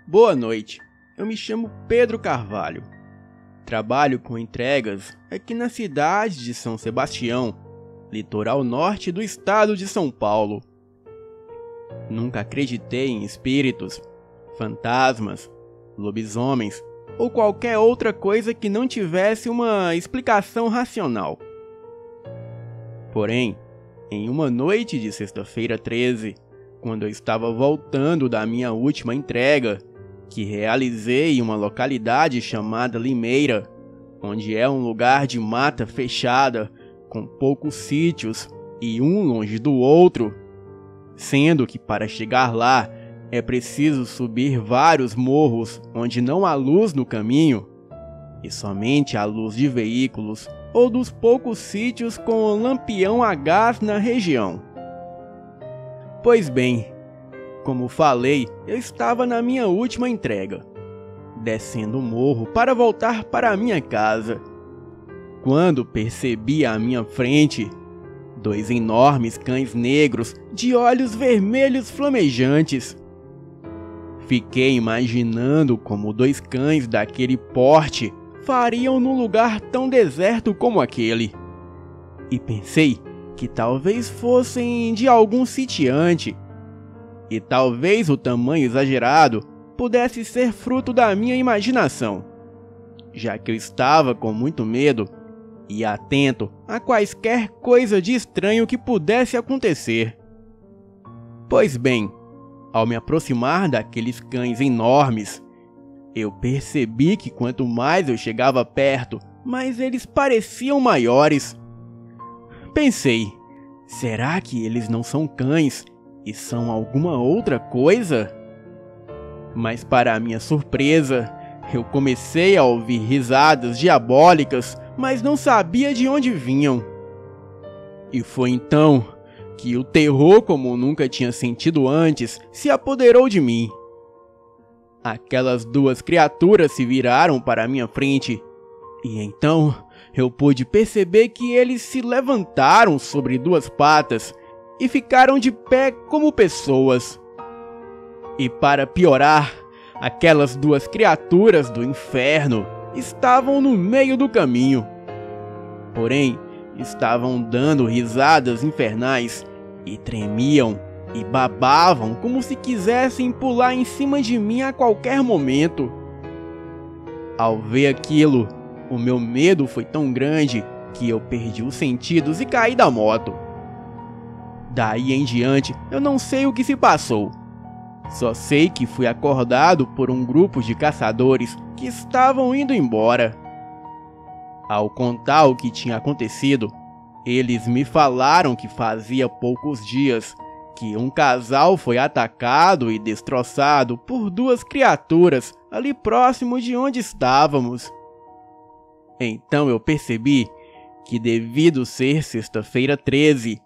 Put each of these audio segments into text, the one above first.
Boa noite, eu me chamo Pedro Carvalho. Trabalho com entregas aqui na cidade de São Sebastião, litoral norte do estado de São Paulo. Nunca acreditei em espíritos, fantasmas, lobisomens ou qualquer outra coisa que não tivesse uma explicação racional. Porém, em uma noite de sexta-feira 13, quando eu estava voltando da minha última entrega, que realizei em uma localidade chamada Limeira, onde é um lugar de mata fechada, com poucos sítios e um longe do outro, sendo que para chegar lá é preciso subir vários morros onde não há luz no caminho, e somente a luz de veículos ou dos poucos sítios com lampião a gás na região. Pois bem, como falei, eu estava na minha última entrega, descendo o morro para voltar para a minha casa, quando percebi à minha frente dois enormes cães negros de olhos vermelhos flamejantes. Fiquei imaginando como dois cães daquele porte fariam num lugar tão deserto como aquele, e pensei que talvez fossem de algum sitiante, e talvez o tamanho exagerado pudesse ser fruto da minha imaginação, já que eu estava com muito medo e atento a quaisquer coisa de estranho que pudesse acontecer. Pois bem, ao me aproximar daqueles cães enormes, eu percebi que quanto mais eu chegava perto, mais eles pareciam maiores. Pensei, será que eles não são cães e são alguma outra coisa? Mas para minha surpresa, eu comecei a ouvir risadas diabólicas, mas não sabia de onde vinham. E foi então que o terror, como nunca tinha sentido antes, se apoderou de mim. Aquelas duas criaturas se viraram para a minha frente, e então eu pude perceber que eles se levantaram sobre duas patas e ficaram de pé como pessoas. E para piorar, aquelas duas criaturas do inferno estavam no meio do caminho. Porém, estavam dando risadas infernais e tremiam e babavam como se quisessem pular em cima de mim a qualquer momento. Ao ver aquilo, o meu medo foi tão grande que eu perdi os sentidos e caí da moto. Daí em diante, eu não sei o que se passou. Só sei que fui acordado por um grupo de caçadores que estavam indo embora. Ao contar o que tinha acontecido, eles me falaram que fazia poucos dias que um casal foi atacado e destroçado por duas criaturas ali próximo de onde estávamos. Então eu percebi que, devido ser sexta-feira 13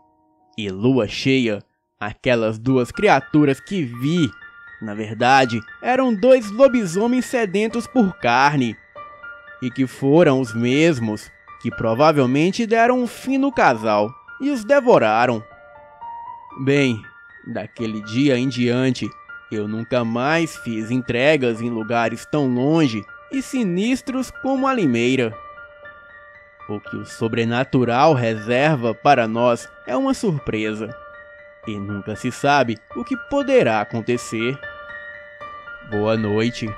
e lua cheia, aquelas duas criaturas que vi, na verdade, eram dois lobisomens sedentos por carne, e que foram os mesmos que provavelmente deram um fim no casal e os devoraram. Bem, daquele dia em diante, eu nunca mais fiz entregas em lugares tão longe e sinistros como a Limeira. O que o sobrenatural reserva para nós é uma surpresa, e nunca se sabe o que poderá acontecer. Boa noite.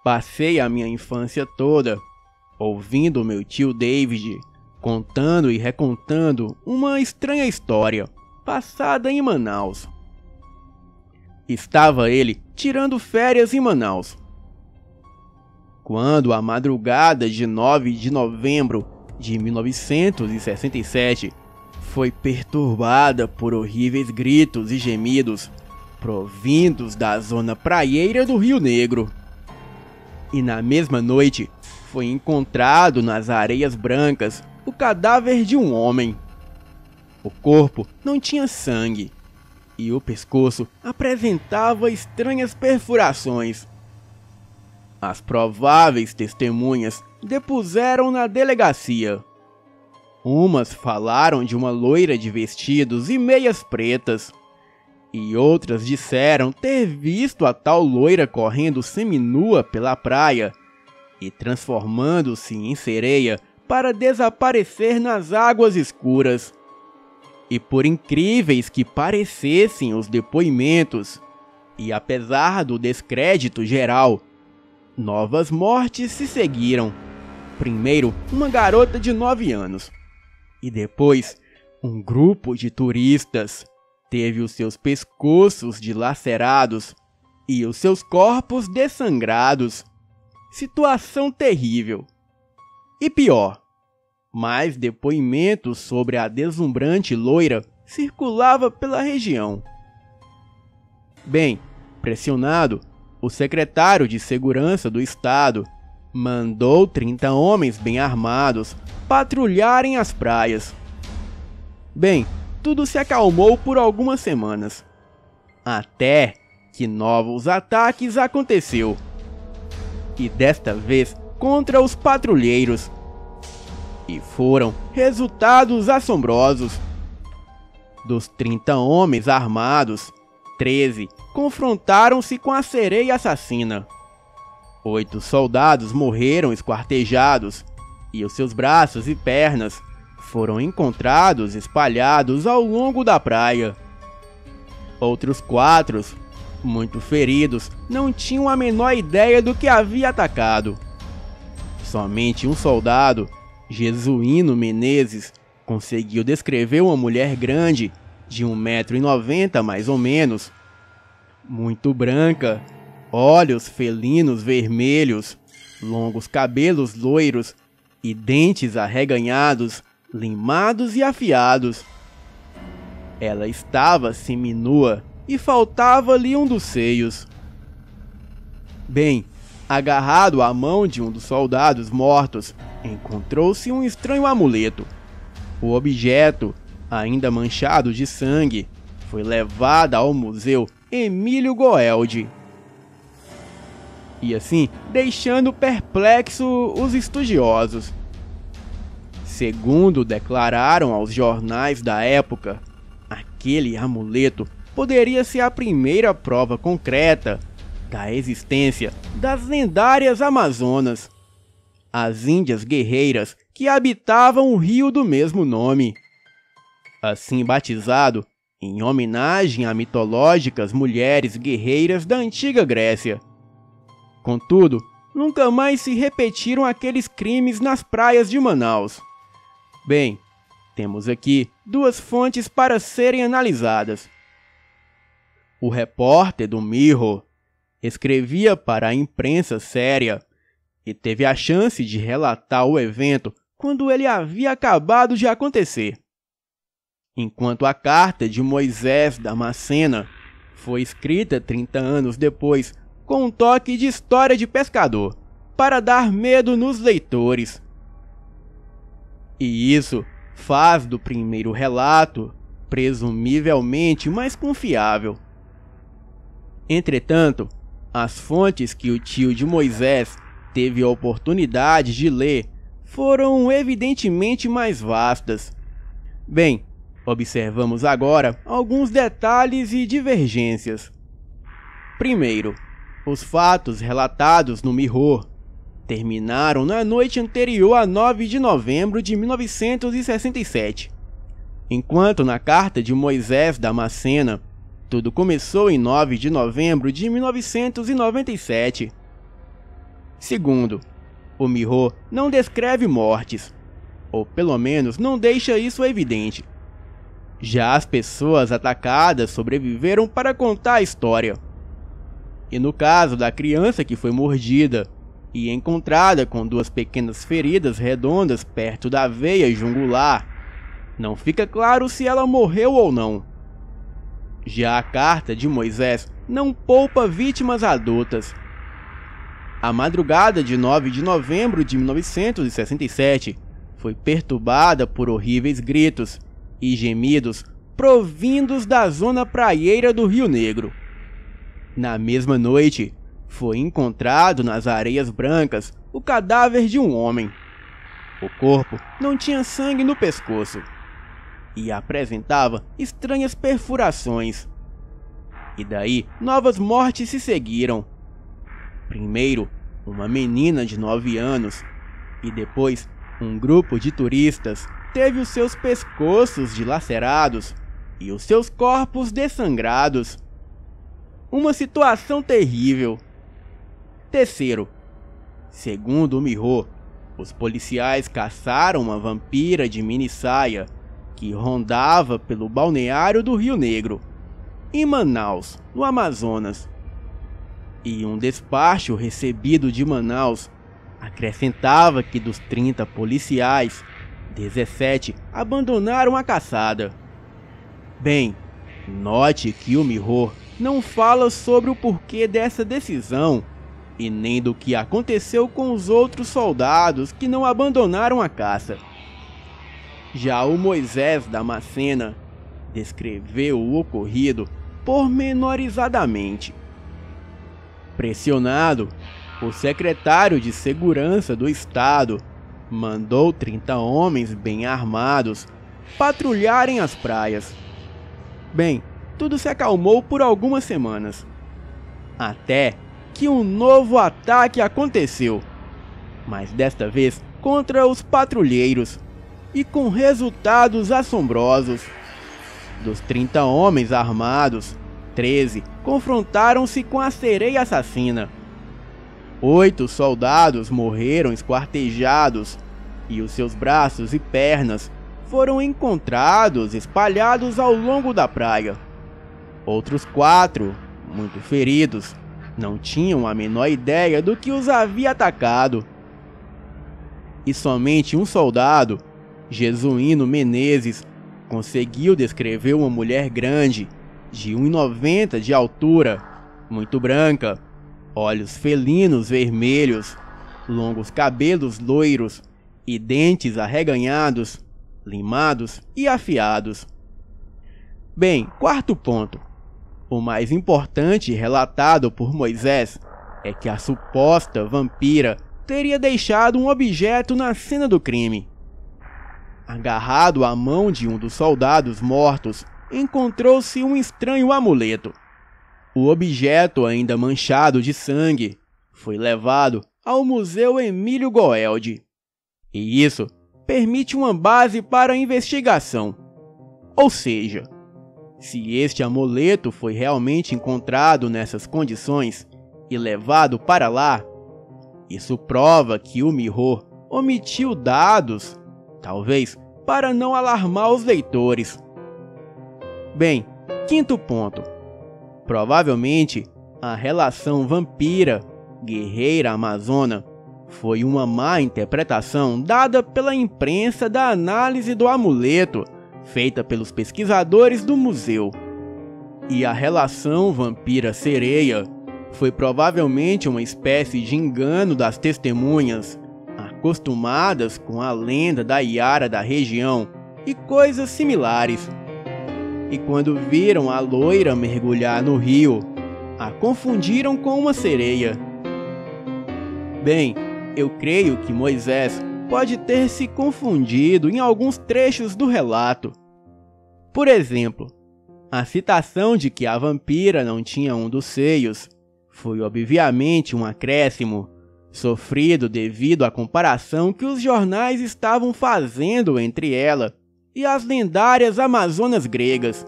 Passei a minha infância toda ouvindo meu tio David contando e recontando uma estranha história passada em Manaus. Estava ele tirando férias em Manaus, quando a madrugada de 9 de novembro de 1967 foi perturbada por horríveis gritos e gemidos provindos da zona praieira do Rio Negro. E na mesma noite, foi encontrado nas areias brancas o cadáver de um homem. O corpo não tinha sangue, e o pescoço apresentava estranhas perfurações. As prováveis testemunhas depuseram na delegacia. Umas falaram de uma loira de vestidos e meias pretas, e outras disseram ter visto a tal loira correndo seminua pela praia e transformando-se em sereia para desaparecer nas águas escuras. E por incríveis que parecessem os depoimentos, e apesar do descrédito geral, novas mortes se seguiram. Primeiro, uma garota de 9 anos. E depois, um grupo de turistas teve os seus pescoços dilacerados e os seus corpos dessangrados. Situação terrível. E pior, mais depoimentos sobre a deslumbrante loira circulava pela região. Bem, pressionado, o secretário de Segurança do Estado mandou 30 homens bem armados patrulharem as praias. Bem, tudo se acalmou por algumas semanas, até que novos ataques aconteceu. E desta vez contra os patrulheiros. E foram resultados assombrosos. Dos 30 homens armados, 13 confrontaram-se com a sereia assassina. 8 soldados morreram esquartejados e os seus braços e pernas foram encontrados espalhados ao longo da praia. Outros 4, muito feridos, não tinham a menor ideia do que havia atacado. Somente um soldado, Jesuíno Menezes, conseguiu descrever uma mulher grande, de 1,90 m mais ou menos, muito branca, olhos felinos vermelhos, longos cabelos loiros e dentes arreganhados, limados e afiados. Ela estava seminua e faltava-lhe um dos seios. Bem, agarrado à mão de um dos soldados mortos, encontrou-se um estranho amuleto. O objeto, ainda manchado de sangue, foi levado ao Museu Emílio Goeldi. E assim, deixando perplexo os estudiosos. Segundo declararam aos jornais da época, aquele amuleto poderia ser a primeira prova concreta da existência das lendárias Amazonas, as índias guerreiras que habitavam o rio do mesmo nome, assim batizado em homenagem a mitológicas mulheres guerreiras da antiga Grécia. Contudo, nunca mais se repetiram aqueles crimes nas praias de Manaus. Bem, temos aqui 2 fontes para serem analisadas. O repórter do Mirror escrevia para a imprensa séria e teve a chance de relatar o evento quando ele havia acabado de acontecer. Enquanto a carta de Moisés Damascena foi escrita 30 anos depois com um toque de história de pescador, para dar medo nos leitores. E isso faz do primeiro relato, presumivelmente, mais confiável. Entretanto, as fontes que o tio de Moisés teve a oportunidade de ler foram evidentemente mais vastas. Bem, observamos agora alguns detalhes e divergências. Primeiro, os fatos relatados no Mirror terminaram na noite anterior a 9 de novembro de 1967, enquanto na carta de Moisés Damascena, tudo começou em 9 de novembro de 1997. Segundo, o Mirror não descreve mortes, ou pelo menos não deixa isso evidente. Já as pessoas atacadas sobreviveram para contar a história. E no caso da criança que foi mordida e encontrada com 2 pequenas feridas redondas perto da veia jungular, não fica claro se ela morreu ou não. Já a carta de Moisés não poupa vítimas adultas. A madrugada de 9 de novembro de 1967 foi perturbada por horríveis gritos e gemidos provindos da zona praieira do Rio Negro. Na mesma noite, foi encontrado nas areias brancas o cadáver de um homem. O corpo não tinha sangue no pescoço e apresentava estranhas perfurações. E daí novas mortes se seguiram. Primeiro, uma menina de 9 anos e depois um grupo de turistas teve os seus pescoços dilacerados e os seus corpos dessangrados. Uma situação terrível. Terceiro, segundo o Miho, os policiais caçaram uma vampira de mini saia que rondava pelo balneário do Rio Negro, em Manaus, no Amazonas. E um despacho recebido de Manaus acrescentava que dos 30 policiais, 17 abandonaram a caçada. Bem, note que o Miho não fala sobre o porquê dessa decisão e nem do que aconteceu com os outros soldados que não abandonaram a caça. Já o Moisés Damascena descreveu o ocorrido pormenorizadamente. Pressionado, o secretário de Segurança do Estado mandou 30 homens bem armados patrulharem as praias. Bem, tudo se acalmou por algumas semanas, até que um novo ataque aconteceu, mas desta vez contra os patrulheiros, e com resultados assombrosos. Dos 30 homens armados, 13 confrontaram-se com a sereia assassina. 8 soldados morreram esquartejados e os seus braços e pernas foram encontrados espalhados ao longo da praia. Outros 4, muito feridos, não tinham a menor ideia do que os havia atacado. E somente um soldado, Jesuíno Menezes, conseguiu descrever uma mulher grande, de 1,90 m de altura, muito branca, olhos felinos vermelhos, longos cabelos loiros e dentes arreganhados, limados e afiados. Bem, quarto ponto. O mais importante relatado por Moisés é que a suposta vampira teria deixado um objeto na cena do crime. Agarrado à mão de um dos soldados mortos, encontrou-se um estranho amuleto. O objeto, ainda manchado de sangue, foi levado ao Museu Emílio Goeldi. E isso permite uma base para a investigação. Ou seja, se este amuleto foi realmente encontrado nessas condições e levado para lá, isso prova que o Miho omitiu dados, talvez para não alarmar os leitores. Bem, quinto ponto. Provavelmente, a relação vampira-guerreira amazona foi uma má interpretação dada pela imprensa da análise do amuleto feita pelos pesquisadores do museu. E a relação vampira-sereia foi provavelmente uma espécie de engano das testemunhas, acostumadas com a lenda da Iara da região e coisas similares. E quando viram a loira mergulhar no rio, a confundiram com uma sereia. Bem, eu creio que Moisés pode ter se confundido em alguns trechos do relato. Por exemplo, a citação de que a vampira não tinha um dos seios foi obviamente um acréscimo, sofrido devido à comparação que os jornais estavam fazendo entre ela e as lendárias Amazonas gregas,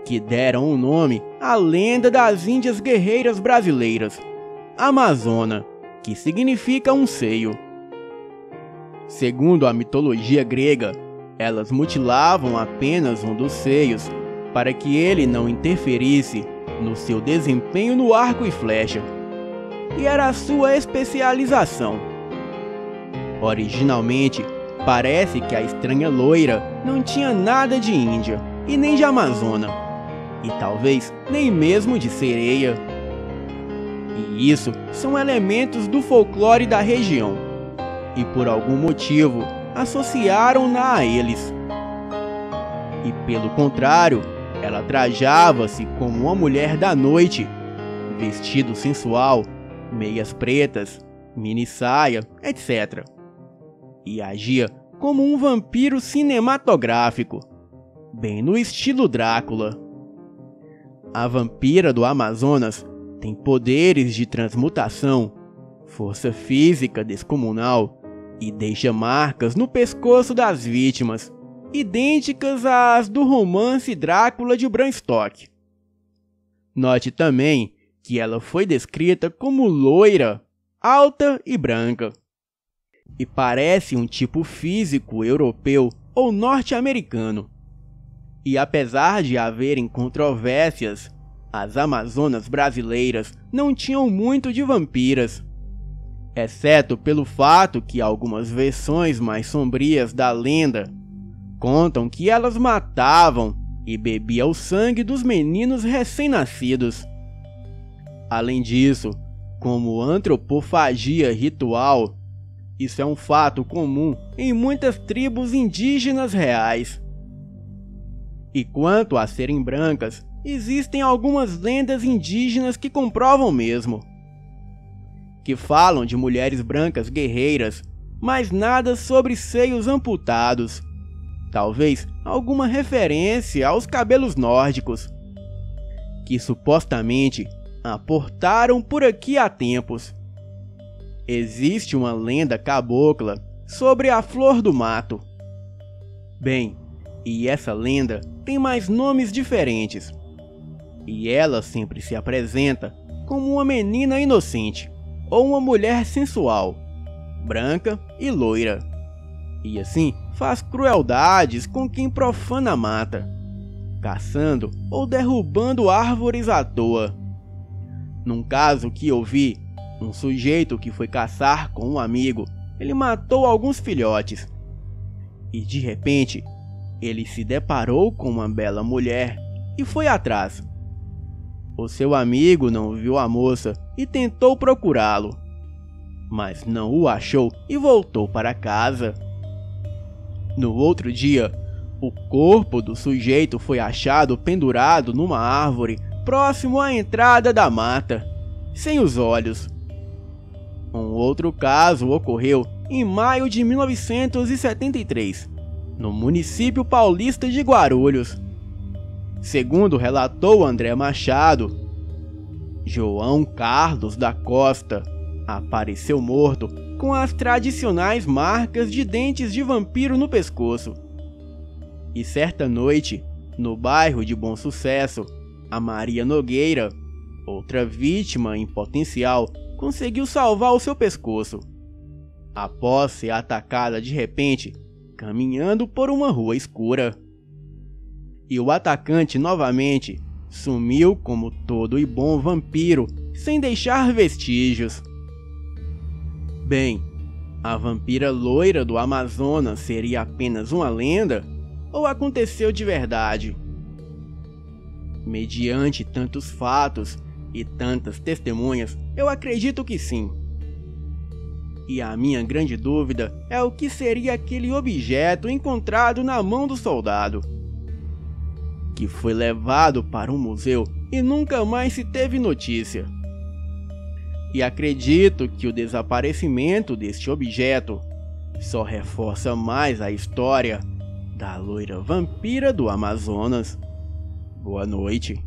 que deram o nome à lenda das Índias guerreiras brasileiras, Amazona, que significa um seio. Segundo a mitologia grega, elas mutilavam apenas um dos seios para que ele não interferisse no seu desempenho no arco e flecha, e era a sua especialização. Originalmente, parece que a estranha loira não tinha nada de índia e nem de amazona, e talvez nem mesmo de sereia. E isso são elementos do folclore da região, e por algum motivo associaram-na a eles. E pelo contrário, ela trajava-se como uma mulher da noite, vestido sensual, meias pretas, mini saia, etc. E agia como um vampiro cinematográfico, bem no estilo Drácula. A vampira do Amazonas tem poderes de transmutação, força física descomunal e deixa marcas no pescoço das vítimas, idênticas às do romance Drácula de Bram Stoker. Note também que ela foi descrita como loira, alta e branca, e parece um tipo físico europeu ou norte-americano. E apesar de haverem controvérsias, as Amazonas brasileiras não tinham muito de vampiras, exceto pelo fato que algumas versões mais sombrias da lenda contam que elas matavam e bebiam o sangue dos meninos recém-nascidos. Além disso, como antropofagia ritual, isso é um fato comum em muitas tribos indígenas reais. E quanto a serem brancas, existem algumas lendas indígenas que comprovam mesmo, que falam de mulheres brancas guerreiras, mas nada sobre seios amputados. Talvez alguma referência aos cabelos nórdicos, que supostamente aportaram por aqui há tempos. Existe uma lenda cabocla sobre a flor do mato. Bem, e essa lenda tem mais nomes diferentes, e ela sempre se apresenta como uma menina inocente ou uma mulher sensual, branca e loira, e assim faz crueldades com quem profana a mata, caçando ou derrubando árvores à toa. Num caso que eu vi, um sujeito que foi caçar com um amigo, ele matou alguns filhotes, e de repente ele se deparou com uma bela mulher e foi atrás. O seu amigo não viu a moça e tentou procurá-lo, mas não o achou e voltou para casa. No outro dia, o corpo do sujeito foi achado pendurado numa árvore próximo à entrada da mata, sem os olhos. Um outro caso ocorreu em maio de 1973, no município paulista de Guarulhos. Segundo relatou André Machado, João Carlos da Costa apareceu morto com as tradicionais marcas de dentes de vampiro no pescoço. E certa noite, no bairro de Bom Sucesso, a Maria Nogueira, outra vítima em potencial, conseguiu salvar o seu pescoço, após ser atacada de repente, caminhando por uma rua escura. E o atacante novamente sumiu como todo e bom vampiro, sem deixar vestígios. Bem, a vampira loira do Amazonas seria apenas uma lenda ou aconteceu de verdade? Mediante tantos fatos e tantas testemunhas, eu acredito que sim. E a minha grande dúvida é o que seria aquele objeto encontrado na mão do soldado, que foi levado para um museu e nunca mais se teve notícia. E acredito que o desaparecimento deste objeto só reforça mais a história da loira vampira do Amazonas. Boa noite.